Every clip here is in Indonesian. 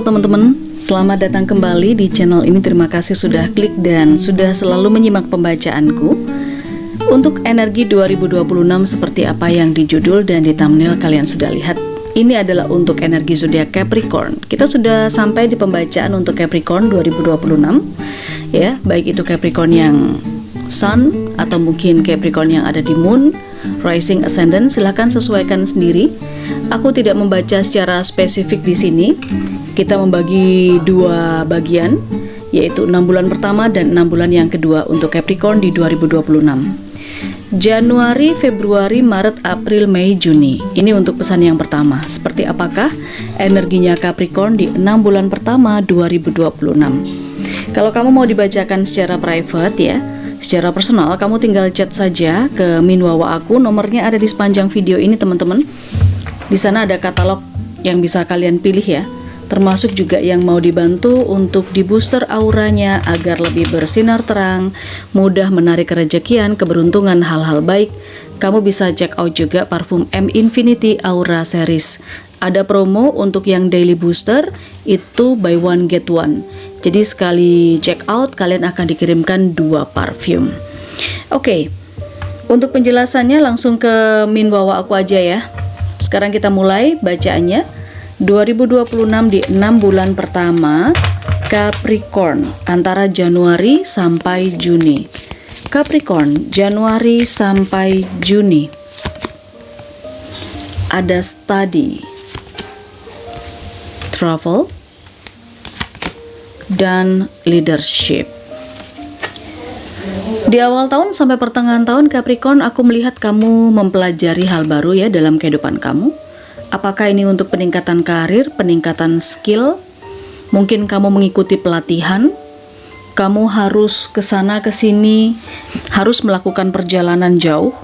Halo teman-teman, selamat datang kembali di channel ini. Terima kasih sudah klik dan sudah selalu menyimak pembacaanku. Untuk energi 2026 seperti apa yang di judul dan di thumbnail kalian sudah lihat. Ini adalah untuk energi zodiak Capricorn. Kita sudah sampai di pembacaan untuk Capricorn 2026 ya, baik itu Capricorn yang Sun atau mungkin Capricorn yang ada di Moon, Rising, Ascendant. Silahkan sesuaikan sendiri. Aku tidak membaca secara spesifik di sini. Kita membagi dua bagian, yaitu 6 bulan pertama dan 6 bulan yang kedua untuk Capricorn di 2026. Januari, Februari, Maret, April, Mei, Juni. Ini untuk pesan yang pertama. Seperti apakah energinya Capricorn di 6 bulan pertama 2026? Kalau kamu mau dibacakan secara private ya, secara personal, kamu tinggal chat saja ke Minwawa aku. Nomornya ada di sepanjang video ini teman-teman. Di sana ada katalog yang bisa kalian pilih ya, termasuk juga yang mau dibantu untuk di booster auranya agar lebih bersinar terang, mudah menarik kerejekian, keberuntungan, hal-hal baik. Kamu bisa check out juga parfum M Infinity Aura Series. Ada promo untuk yang daily booster, itu buy one get one. Jadi sekali check out kalian akan dikirimkan 2 parfum. Oke, untuk penjelasannya langsung ke Minwawa aku aja ya. Sekarang kita mulai bacaannya. 2026 di 6 bulan pertama Capricorn antara Januari sampai Juni. Capricorn Januari sampai Juni. Ada study, travel, dan leadership. Di awal tahun sampai pertengahan tahun Capricorn, aku melihat kamu mempelajari hal baru ya dalam kehidupan kamu. Apakah ini untuk peningkatan karir, peningkatan skill? Mungkin kamu mengikuti pelatihan. Kamu harus ke sana ke sini, harus melakukan perjalanan jauh.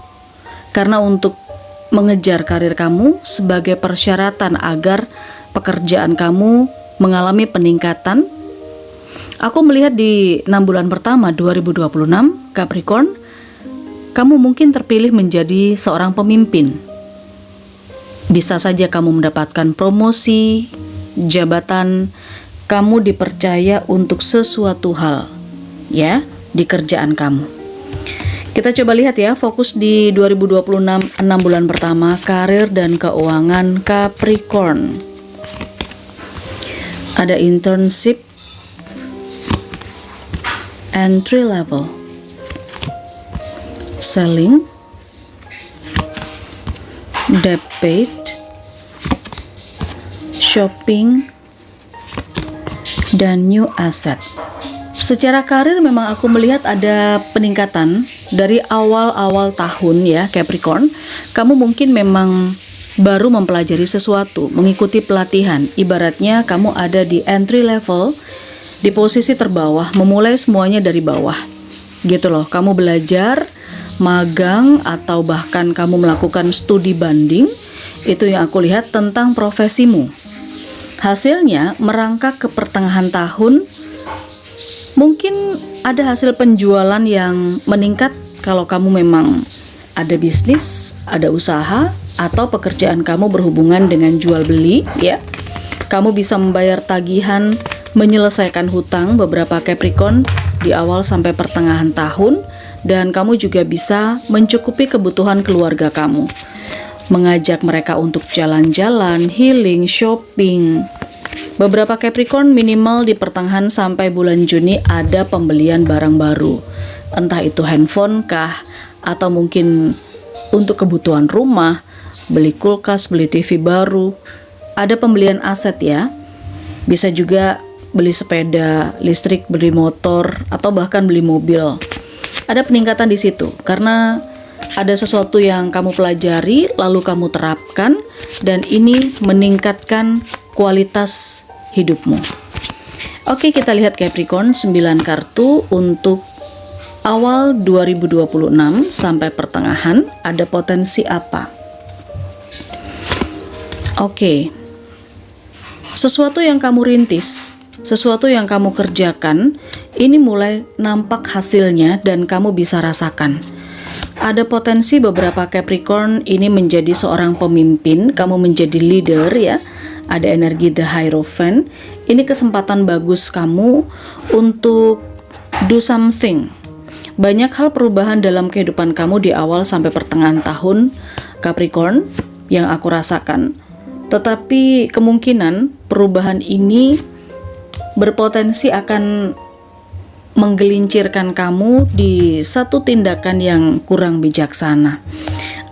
Karena untuk mengejar karir kamu sebagai persyaratan agar pekerjaan kamu mengalami peningkatan. Aku melihat di 6 bulan pertama 2026 Capricorn, kamu mungkin terpilih menjadi seorang pemimpin. Bisa saja kamu mendapatkan promosi, jabatan, kamu dipercaya untuk sesuatu hal ya di kerjaan kamu. Kita coba lihat ya, fokus di 2026 6 bulan pertama karir dan keuangan Capricorn. Ada internship, entry level, selling, debt paid, shopping, dan new asset. Secara karir memang aku melihat ada peningkatan dari awal-awal tahun ya Capricorn. Kamu mungkin memang baru mempelajari sesuatu, mengikuti pelatihan. Ibaratnya kamu ada di entry level, di posisi terbawah, memulai semuanya dari bawah gitu loh. Kamu belajar, magang, atau bahkan kamu melakukan studi banding. Itu yang aku lihat tentang profesimu. Hasilnya merangkak ke pertengahan tahun, mungkin ada hasil penjualan yang meningkat kalau kamu memang ada bisnis, ada usaha, atau pekerjaan kamu berhubungan dengan jual beli ya. Kamu bisa membayar tagihan, menyelesaikan hutang beberapa Capricorn di awal sampai pertengahan tahun, dan kamu juga bisa mencukupi kebutuhan keluarga kamu, mengajak mereka untuk jalan-jalan, healing, shopping. Beberapa Capricorn minimal di pertengahan sampai bulan Juni ada pembelian barang baru, entah itu handphone kah, atau mungkin untuk kebutuhan rumah, beli kulkas, beli TV baru. Ada pembelian aset ya, bisa juga beli sepeda listrik, beli motor, atau bahkan beli mobil. Ada peningkatan di situ karena ada sesuatu yang kamu pelajari lalu kamu terapkan, dan ini meningkatkan kualitas hidupmu. Oke, kita lihat Capricorn 9 kartu untuk awal 2026 sampai pertengahan. Ada potensi apa? Oke, sesuatu yang kamu rintis, sesuatu yang kamu kerjakan, ini mulai nampak hasilnya dan kamu bisa rasakan. Ada potensi beberapa Capricorn ini menjadi seorang pemimpin, kamu menjadi leader ya, ada energi The Hierophant. Ini kesempatan bagus kamu untuk do something. Banyak hal perubahan dalam kehidupan kamu di awal sampai pertengahan tahun Capricorn yang aku rasakan. Tetapi kemungkinan perubahan ini berpotensi akan menggelincirkan kamu di satu tindakan yang kurang bijaksana.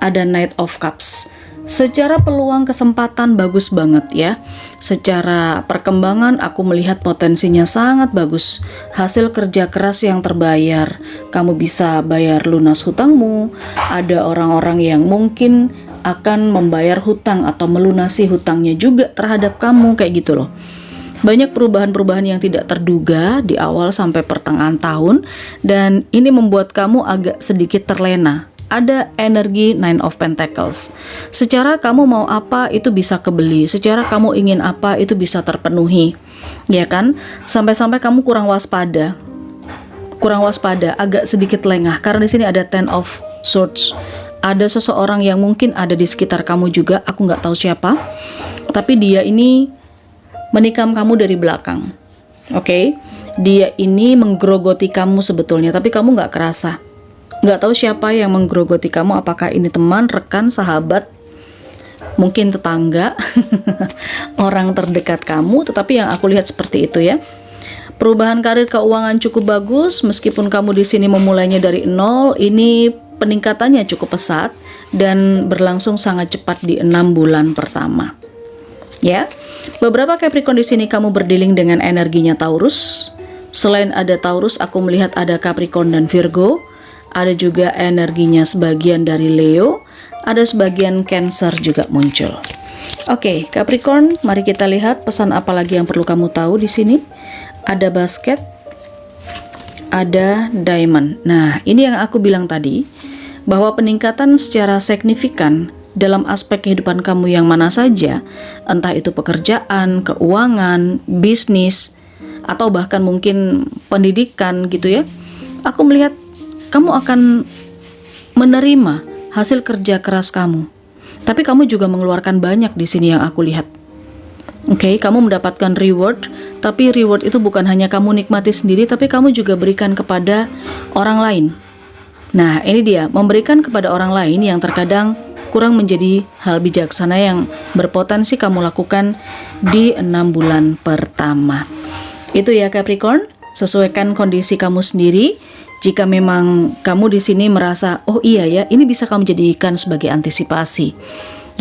Ada Knight of Cups. Secara peluang kesempatan bagus banget ya. Secara perkembangan aku melihat potensinya sangat bagus. Hasil kerja keras yang terbayar. Kamu bisa bayar lunas hutangmu. Ada orang-orang yang mungkin akan membayar hutang atau melunasi hutangnya juga terhadap kamu, kayak gitu loh. Banyak perubahan-perubahan yang tidak terduga di awal sampai pertengahan tahun, dan ini membuat kamu agak sedikit terlena. Ada energi Nine of Pentacles. Secara kamu mau apa itu bisa kebeli, secara kamu ingin apa itu bisa terpenuhi, ya kan? Sampai-sampai kamu kurang waspada, agak sedikit lengah karena di sini ada Ten of Swords. Ada seseorang yang mungkin ada di sekitar kamu juga, aku nggak tahu siapa, tapi dia ini menikam kamu dari belakang. Oke? Dia ini menggerogoti kamu sebetulnya, tapi kamu nggak kerasa. Nggak tahu siapa yang menggerogoti kamu, apakah ini teman, rekan, sahabat, mungkin tetangga, orang terdekat kamu, tetapi yang aku lihat seperti itu ya. Perubahan karir keuangan cukup bagus, meskipun kamu di sini memulainya dari nol, ini peningkatannya cukup pesat dan berlangsung sangat cepat di 6 bulan pertama. Ya, beberapa Capricorn di sini kamu berdealing dengan energinya Taurus. Selain ada Taurus, aku melihat ada Capricorn dan Virgo. Ada juga energinya sebagian dari Leo. Ada sebagian Cancer juga muncul. Oke, Capricorn, mari kita lihat pesan apa lagi yang perlu kamu tahu di sini. Ada basket, ada diamond. Nah, ini yang aku bilang tadi, bahwa peningkatan secara signifikan dalam aspek kehidupan kamu yang mana saja, entah itu pekerjaan, keuangan, bisnis, atau bahkan mungkin pendidikan gitu ya, aku melihat kamu akan menerima hasil kerja keras kamu. Tapi kamu juga mengeluarkan banyak di sini yang aku lihat. Oke, kamu mendapatkan reward, tapi reward itu bukan hanya kamu nikmati sendiri, tapi kamu juga berikan kepada orang lain. Nah, ini dia, memberikan kepada orang lain yang terkadang kurang menjadi hal bijaksana yang berpotensi kamu lakukan di 6 bulan pertama. Itu ya Capricorn, sesuaikan kondisi kamu sendiri. Jika memang kamu di sini merasa, oh iya ya, ini bisa kamu jadikan sebagai antisipasi.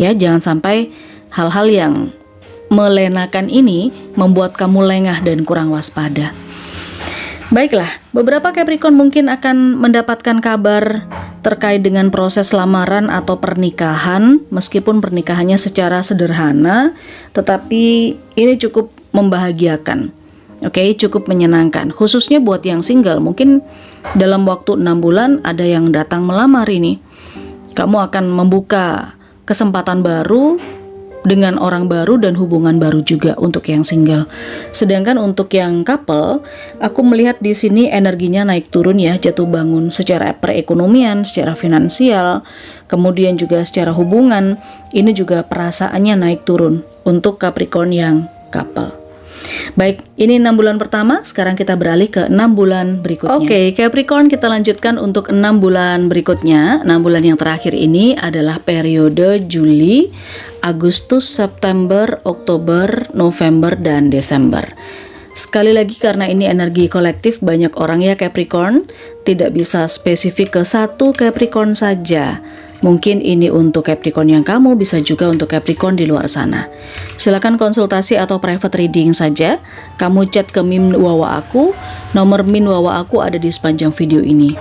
Ya, jangan sampai hal-hal yang melenakan ini membuat kamu lengah dan kurang waspada. Baiklah, beberapa Capricorn mungkin akan mendapatkan kabar terkait dengan proses lamaran atau pernikahan, meskipun pernikahannya secara sederhana, tetapi ini cukup membahagiakan. Oke, cukup menyenangkan. Khususnya buat yang single, mungkin dalam waktu 6 bulan ada yang datang melamar ini. Kamu akan membuka kesempatan baru dengan orang baru dan hubungan baru juga untuk yang single. Sedangkan untuk yang couple, aku melihat di sini energinya naik turun ya, jatuh bangun secara perekonomian, secara finansial, kemudian juga secara hubungan. Ini juga perasaannya naik turun untuk Capricorn yang couple. Baik, ini 6 bulan pertama, sekarang kita beralih ke 6 bulan berikutnya. Oke, Capricorn, kita lanjutkan untuk 6 bulan berikutnya. 6 bulan yang terakhir ini adalah periode Juli, Agustus, September, Oktober, November, dan Desember. Sekali lagi karena ini energi kolektif banyak orang ya Capricorn, tidak bisa spesifik ke satu Capricorn saja. Mungkin ini untuk Capricorn yang kamu, bisa juga untuk Capricorn di luar sana. Silakan konsultasi atau private reading saja. Kamu chat ke Min Wawa aku, nomor Min Wawa aku ada di sepanjang video ini.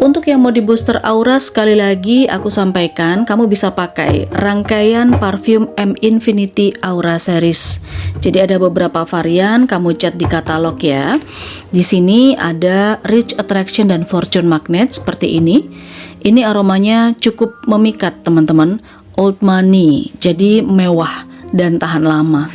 Untuk yang mau di booster aura, sekali lagi aku sampaikan, kamu bisa pakai rangkaian parfum M Infinity Aura Series. Jadi ada beberapa varian, kamu chat di katalog ya. Di sini ada Rich Attraction dan Fortune Magnet seperti ini. Ini aromanya cukup memikat teman-teman, old money, jadi mewah dan tahan lama.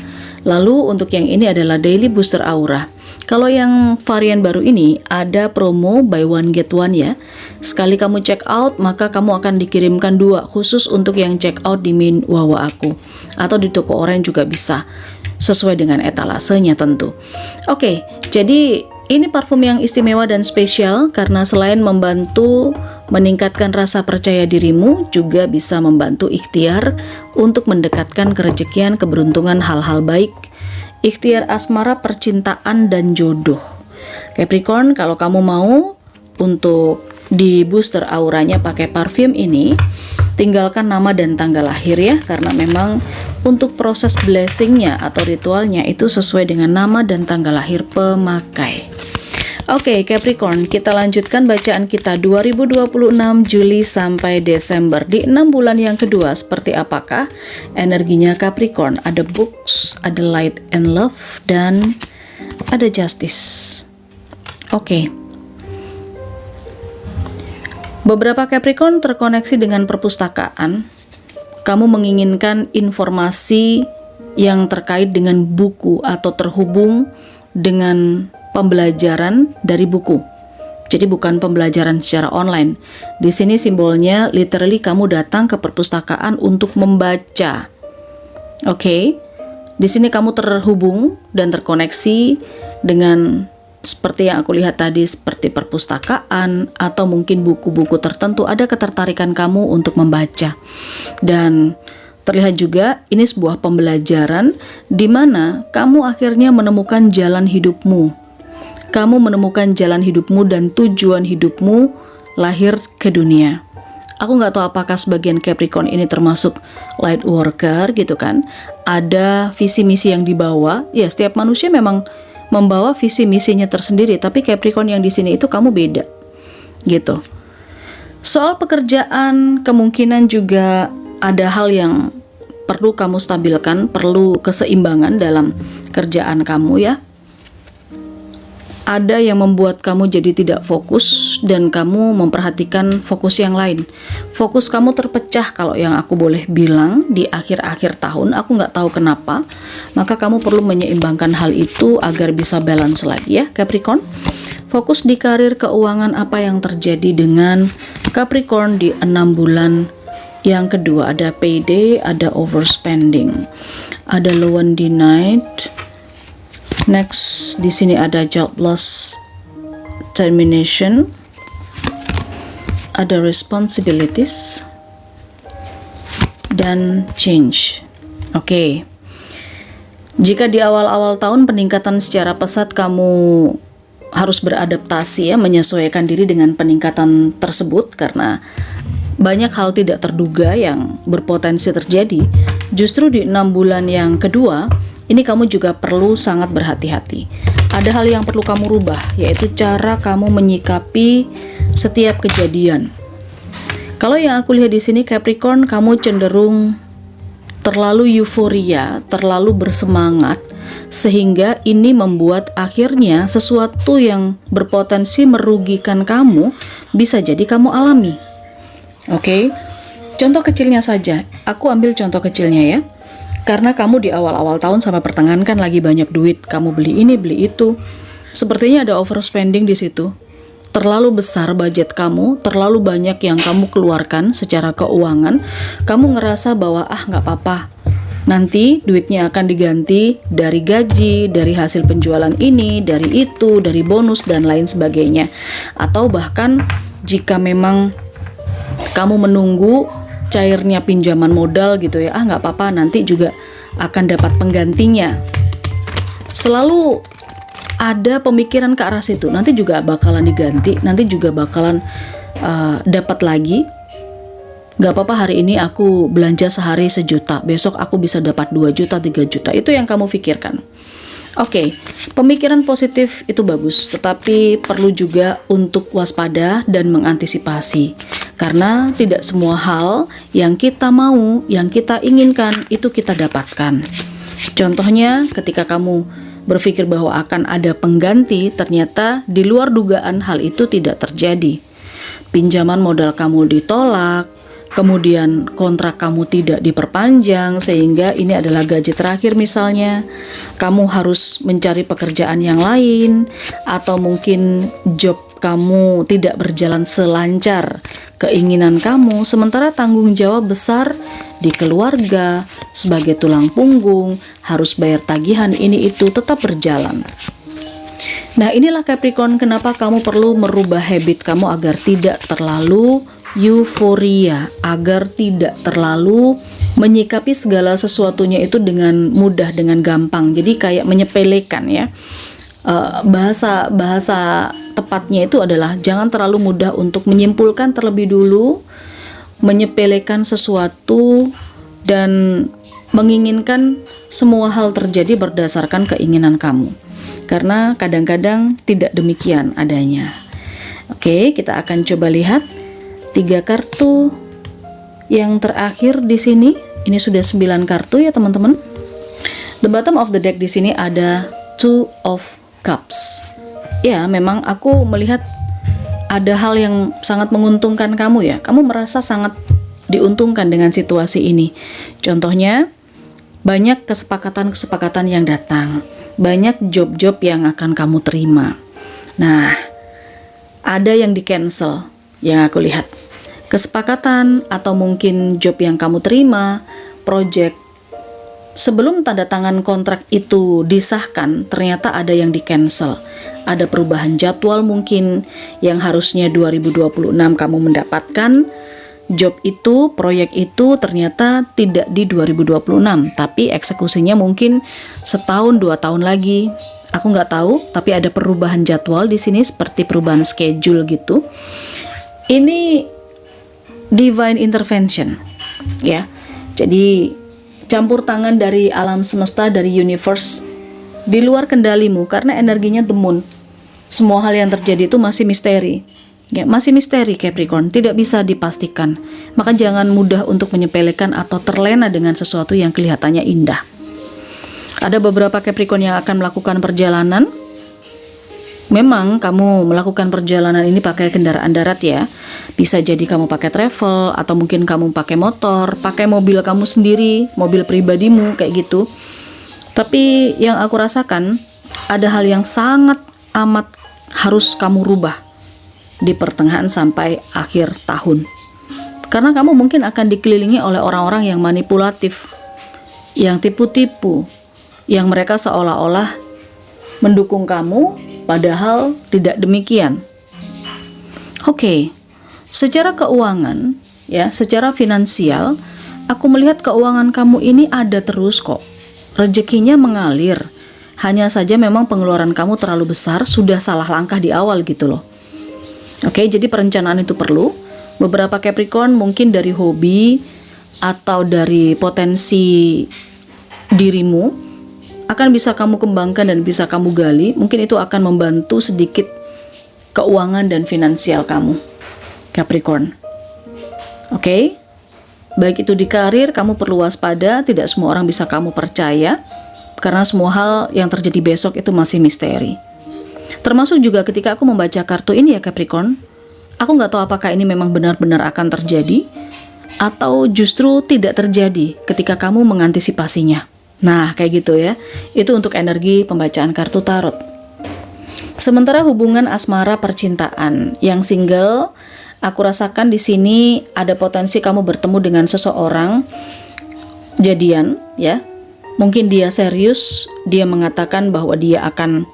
Lalu untuk yang ini adalah Daily Booster Aura. Kalau yang varian baru ini ada promo buy one get one ya. Sekali kamu check out, maka kamu akan dikirimkan 2 khusus untuk yang check out di Min Wawa aku. Atau di toko orange juga bisa, sesuai dengan etalasenya tentu. Oke, jadi ini parfum yang istimewa dan spesial karena selain membantu meningkatkan rasa percaya dirimu, juga bisa membantu ikhtiar untuk mendekatkan kerejekian, keberuntungan, hal-hal baik, ikhtiar asmara, percintaan, dan jodoh. Capricorn, kalau kamu mau untuk di booster auranya pakai parfum ini, tinggalkan nama dan tanggal lahir ya, karena memang untuk proses blessingnya atau ritualnya itu sesuai dengan nama dan tanggal lahir pemakai. Oke, Capricorn, kita lanjutkan bacaan kita 2026 Juli sampai Desember. Di 6 bulan yang kedua, seperti apakah energinya Capricorn? Ada Books, ada Light and Love, dan ada Justice. Oke. Beberapa Capricorn terkoneksi dengan perpustakaan. Kamu menginginkan informasi yang terkait dengan buku atau terhubung dengan pembelajaran dari buku. Jadi bukan pembelajaran secara online. Di sini simbolnya literally kamu datang ke perpustakaan untuk membaca. Oke. Di sini kamu terhubung dan terkoneksi dengan seperti yang aku lihat tadi, seperti perpustakaan atau mungkin buku-buku tertentu. Ada ketertarikan kamu untuk membaca. Dan terlihat juga ini sebuah pembelajaran di mana kamu akhirnya menemukan jalan hidupmu. Kamu menemukan jalan hidupmu dan tujuan hidupmu lahir ke dunia. Aku nggak tahu apakah sebagian Capricorn ini termasuk light worker gitu kan. Ada visi misi yang dibawa. Ya, setiap manusia memang membawa visi misinya tersendiri, tapi Capricorn yang di sini itu kamu beda. Gitu. Soal pekerjaan, kemungkinan juga ada hal yang perlu kamu stabilkan, perlu keseimbangan dalam kerjaan kamu ya. Ada yang membuat kamu jadi tidak fokus dan kamu memperhatikan fokus yang lain. Fokus kamu terpecah kalau yang aku boleh bilang di akhir-akhir tahun, aku nggak tahu kenapa. Maka kamu perlu menyeimbangkan hal itu agar bisa balance lagi ya Capricorn. Fokus di karir, keuangan, apa yang terjadi dengan Capricorn di 6 bulan yang kedua. Ada payday, ada overspending, ada low and denied. Next, di sini ada jobless, termination, ada responsibilities, dan change. Oke. Jika di awal-awal tahun peningkatan secara pesat, kamu harus beradaptasi ya, menyesuaikan diri dengan peningkatan tersebut karena banyak hal tidak terduga yang berpotensi terjadi. Justru di 6 bulan yang kedua, ini kamu juga perlu sangat berhati-hati. Ada hal yang perlu kamu rubah, yaitu cara kamu menyikapi setiap kejadian. Kalau yang aku lihat di sini Capricorn, kamu cenderung terlalu euforia, terlalu bersemangat, sehingga ini membuat akhirnya sesuatu yang berpotensi merugikan kamu bisa jadi kamu alami. Oke, contoh kecilnya saja, aku ambil contoh kecilnya ya. Karena kamu di awal-awal tahun sampai pertengahan kan lagi banyak duit, kamu beli ini, beli itu. Sepertinya ada overspending di situ. Terlalu besar budget kamu, terlalu banyak yang kamu keluarkan secara keuangan. Kamu ngerasa bahwa nggak apa-apa. Nanti duitnya akan diganti dari gaji, dari hasil penjualan ini, dari itu, dari bonus dan lain sebagainya. Atau bahkan jika memang kamu menunggu cairnya pinjaman modal gitu ya, nggak apa-apa, nanti juga akan dapat penggantinya. Selalu ada pemikiran ke arah situ, nanti juga bakalan diganti, nanti juga bakalan dapat lagi. Nggak apa-apa, hari ini aku belanja sehari 1 juta, besok aku bisa dapat 2 juta, 3 juta, itu yang kamu pikirkan. Oke, pemikiran positif itu bagus, tetapi perlu juga untuk waspada dan mengantisipasi. Karena tidak semua hal yang kita mau, yang kita inginkan, itu kita dapatkan. Contohnya, ketika kamu berpikir bahwa akan ada pengganti, ternyata di luar dugaan hal itu tidak terjadi. Pinjaman modal kamu ditolak, kemudian kontrak kamu tidak diperpanjang sehingga ini adalah gaji terakhir misalnya, kamu harus mencari pekerjaan yang lain, atau mungkin job kamu tidak berjalan selancar keinginan kamu, sementara tanggung jawab besar di keluarga sebagai tulang punggung, harus bayar tagihan ini itu tetap berjalan. Nah, inilah Capricorn kenapa kamu perlu merubah habit kamu agar tidak terlalu euforia, agar tidak terlalu menyikapi segala sesuatunya itu dengan mudah, dengan gampang. Jadi kayak menyepelekan ya. Bahasa tepatnya itu adalah jangan terlalu mudah untuk menyimpulkan terlebih dulu, menyepelekan sesuatu, dan menginginkan semua hal terjadi berdasarkan keinginan kamu. Karena kadang-kadang tidak demikian adanya. Oke, kita akan coba lihat 3 kartu yang terakhir di sini. Ini sudah 9 kartu ya teman-teman. The bottom of the deck di sini ada 2 of Cups. Ya, memang aku melihat ada hal yang sangat menguntungkan kamu ya. Kamu merasa sangat diuntungkan dengan situasi ini. Contohnya, banyak kesepakatan-kesepakatan yang datang. Banyak job-job yang akan kamu terima. Nah, ada yang di-cancel yang aku lihat. Kesepakatan atau mungkin job yang kamu terima, project, sebelum tanda tangan kontrak itu disahkan, ternyata ada yang di-cancel. Ada perubahan jadwal mungkin yang harusnya 2026 kamu mendapatkan job itu, proyek itu ternyata tidak di 2026, tapi eksekusinya mungkin setahun 2 tahun lagi. Aku nggak tahu, tapi ada perubahan jadwal di sini seperti perubahan schedule gitu. Ini divine intervention, ya. Jadi campur tangan dari alam semesta, dari universe, di luar kendalimu karena energinya the moon. Semua hal yang terjadi itu masih misteri. Ya, masih misteri Capricorn, tidak bisa dipastikan. Maka jangan mudah untuk menyepelekan atau terlena dengan sesuatu yang kelihatannya indah. Ada beberapa Capricorn yang akan melakukan perjalanan. Memang kamu melakukan perjalanan ini pakai kendaraan darat ya. Bisa jadi kamu pakai travel, atau mungkin kamu pakai motor, pakai mobil kamu sendiri, mobil pribadimu kayak gitu. Tapi yang aku rasakan, ada hal yang sangat amat harus kamu rubah di pertengahan sampai akhir tahun. Karena kamu mungkin akan dikelilingi oleh orang-orang yang manipulatif, yang tipu-tipu, yang mereka seolah-olah mendukung kamu, padahal tidak demikian. Oke, secara keuangan, ya, secara finansial, aku melihat keuangan kamu ini ada terus kok. Rezekinya mengalir. Hanya saja memang pengeluaran kamu terlalu besar, sudah salah langkah di awal gitu loh. Oke, jadi perencanaan itu perlu. Beberapa Capricorn mungkin dari hobi atau dari potensi dirimu akan bisa kamu kembangkan dan bisa kamu gali. Mungkin itu akan membantu sedikit keuangan dan finansial kamu, Capricorn. Oke, baik itu di karir, kamu perlu waspada. Tidak semua orang bisa kamu percaya, karena semua hal yang terjadi besok itu masih misteri. Termasuk juga ketika aku membaca kartu ini ya Capricorn, aku nggak tahu apakah ini memang benar-benar akan terjadi atau justru tidak terjadi ketika kamu mengantisipasinya. Nah, kayak gitu ya. Itu untuk energi pembacaan kartu tarot. Sementara hubungan asmara percintaan yang single, aku rasakan di sini ada potensi kamu bertemu dengan seseorang, jadian ya. Mungkin dia serius, dia mengatakan bahwa dia akan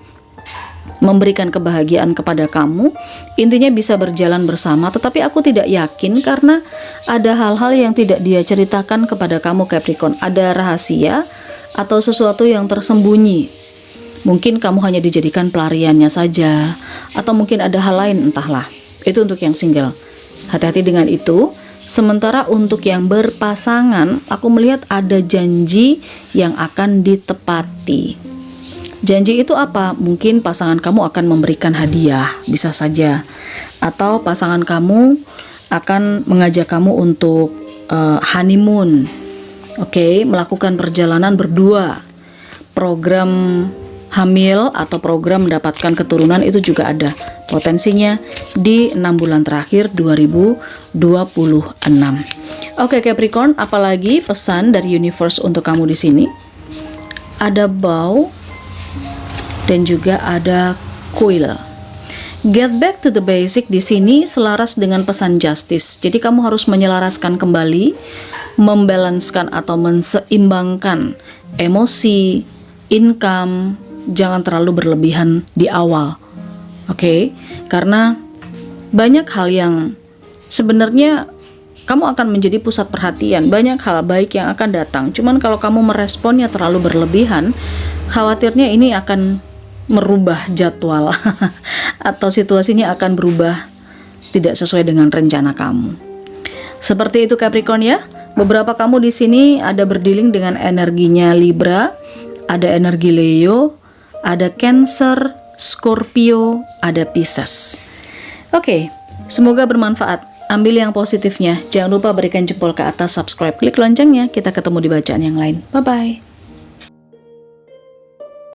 memberikan kebahagiaan kepada kamu. Intinya bisa berjalan bersama, tetapi aku tidak yakin karena ada hal-hal yang tidak dia ceritakan kepada kamu Capricorn. Ada rahasia atau sesuatu yang tersembunyi. Mungkin kamu hanya dijadikan pelariannya saja, atau mungkin ada hal lain, entahlah. Itu untuk yang single. Hati-hati dengan itu. Sementara untuk yang berpasangan, aku melihat ada janji yang akan ditepati. Janji itu apa? Mungkin pasangan kamu akan memberikan hadiah, bisa saja. Atau pasangan kamu akan mengajak kamu untuk honeymoon. Oke, melakukan perjalanan berdua. Program hamil atau program mendapatkan keturunan itu juga ada potensinya di 6 bulan terakhir 2026. Oke Capricorn, apalagi pesan dari universe untuk kamu di sini? Ada bow dan juga ada coil. Get back to the basic di sini selaras dengan pesan justice. Jadi kamu harus menyelaraskan kembali, membalanskan atau menseimbangkan emosi, income, jangan terlalu berlebihan di awal. Oke? Karena banyak hal yang sebenarnya kamu akan menjadi pusat perhatian, banyak hal baik yang akan datang. Cuman kalau kamu meresponnya terlalu berlebihan, khawatirnya ini akan merubah jadwal atau situasinya akan berubah tidak sesuai dengan rencana kamu. Seperti itu Capricorn ya. Beberapa kamu di sini ada berdealing dengan energinya Libra, ada energi Leo, ada Cancer, Scorpio, ada Pisces. Oke, semoga bermanfaat. Ambil yang positifnya. Jangan lupa berikan jempol ke atas, subscribe, klik loncengnya. Kita ketemu di bacaan yang lain. Bye-bye.